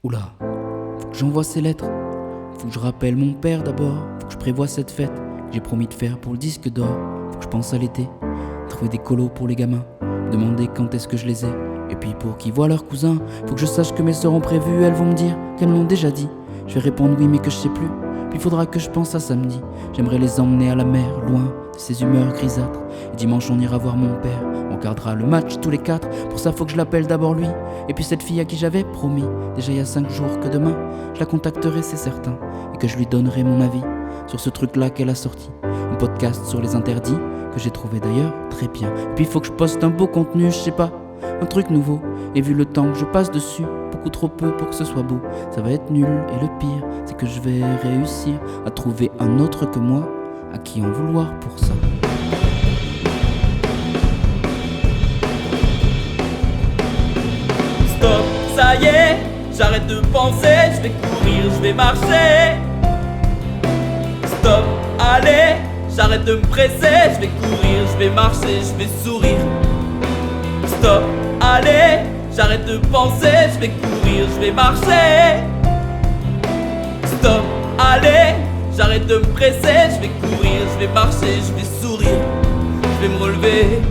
Oula, faut que j'envoie ces lettres. Faut que je rappelle mon père d'abord. Faut que je prévoie cette fête que j'ai promis de faire pour le disque d'or. Faut que je pense à l'été, trouver des colos pour les gamins, demander quand est-ce que je les ai. Et puis pour qu'ils voient leurs cousins, faut que je sache que mes sœurs ont prévu. Elles vont me dire qu'elles me l'ont déjà dit. Je vais répondre oui mais que je sais plus. Puis faudra que je pense à samedi. J'aimerais les emmener à la mer, loin de ces humeurs grisâtres. Et dimanche on ira voir mon père. On regardera le match tous les quatre. Pour ça faut que je l'appelle d'abord lui. Et puis cette fille à qui j'avais promis déjà il y a 5 jours que demain je la contacterai, c'est certain. Et que je lui donnerai mon avis sur ce truc là qu'elle a sorti. Un podcast sur les interdits que j'ai trouvé d'ailleurs très bien. Et puis faut que je poste un beau contenu, je sais pas, un truc nouveau. Et vu le temps que je passe dessus, beaucoup trop peu pour que ce soit beau, ça va être nul. Et le pire, c'est que je vais réussir à trouver un autre que moi à qui en vouloir pour ça. Stop, ça y est, j'arrête de penser, je vais courir, je vais marcher. Stop, allez, j'arrête de me presser, je vais courir, je vais marcher, je vais sourire. Stop, allez, j'arrête de penser, je vais courir, je vais marcher. Stop, allez, j'arrête de me presser, je vais courir, je vais marcher, je vais sourire, je vais me relever.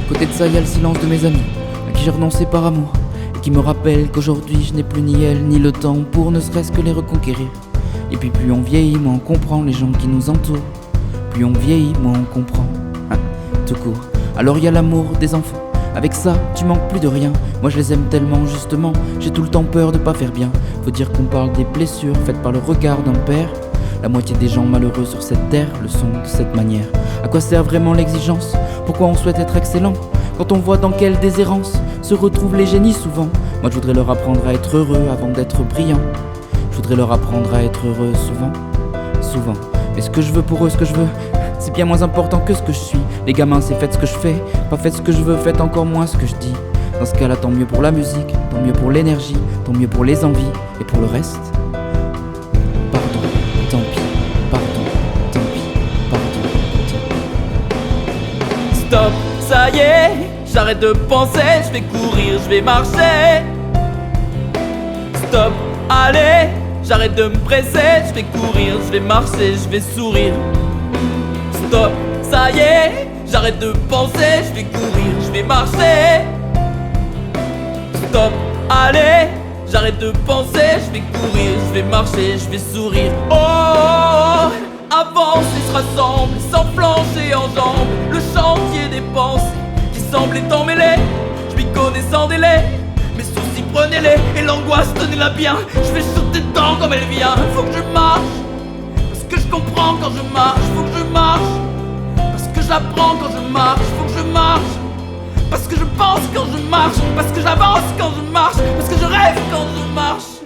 Côté de ça, y a le silence de mes amis à qui j'ai renoncé par amour et qui me rappellent qu'aujourd'hui je n'ai plus ni elle ni le temps pour ne serait-ce que les reconquérir. Et puis plus on vieillit, moins on comprend les gens qui nous entourent. Plus on vieillit, moins on comprend, tout court. Alors y a l'amour des enfants. Avec ça, tu manques plus de rien. Moi je les aime tellement justement, j'ai tout le temps peur de pas faire bien. Faut dire qu'on parle des blessures faites par le regard d'un père. La moitié des gens malheureux sur cette terre le sont de cette manière. À quoi sert vraiment l'exigence? Pourquoi on souhaite être excellent quand on voit dans quelle déshérence se retrouvent les génies souvent? Moi je voudrais leur apprendre à être heureux avant d'être brillant. Je voudrais leur apprendre à être heureux souvent. Mais ce que je veux pour eux, ce que je veux, c'est bien moins important que ce que je suis. Les gamins, c'est faites ce que je fais, pas faites ce que je veux, faites encore moins ce que je dis. Dans ce cas-là, tant mieux pour la musique, tant mieux pour l'énergie, tant mieux pour les envies. Et pour le reste, pardon, tant pis, pardon, tant pis, pardon, tant pis. Stop, ça y est, j'arrête de penser, je vais courir, je vais marcher. Stop, allez, j'arrête de me presser, je vais courir, je vais marcher, je vais sourire. Stop, ça y est, j'arrête de penser, je vais courir, je vais marcher. Stop, allez, j'arrête de penser, je vais courir, je vais marcher, je vais sourire. Oh, avance et se rassemble, sans flancher en jambes, le chantier des pensées qui semblait emmêlé. Je m'y connais sans délai, mes soucis prenez-les et l'angoisse tenez-la bien. Je vais sauter dedans comme elle vient. Faut que je marche, parce que je comprends quand je marche. Faut que je marche, parce que j'apprends quand je marche. Faut que je marche, parce que je pense quand je marche. Parce que j'avance quand je marche. Parce que je rêve quand je marche.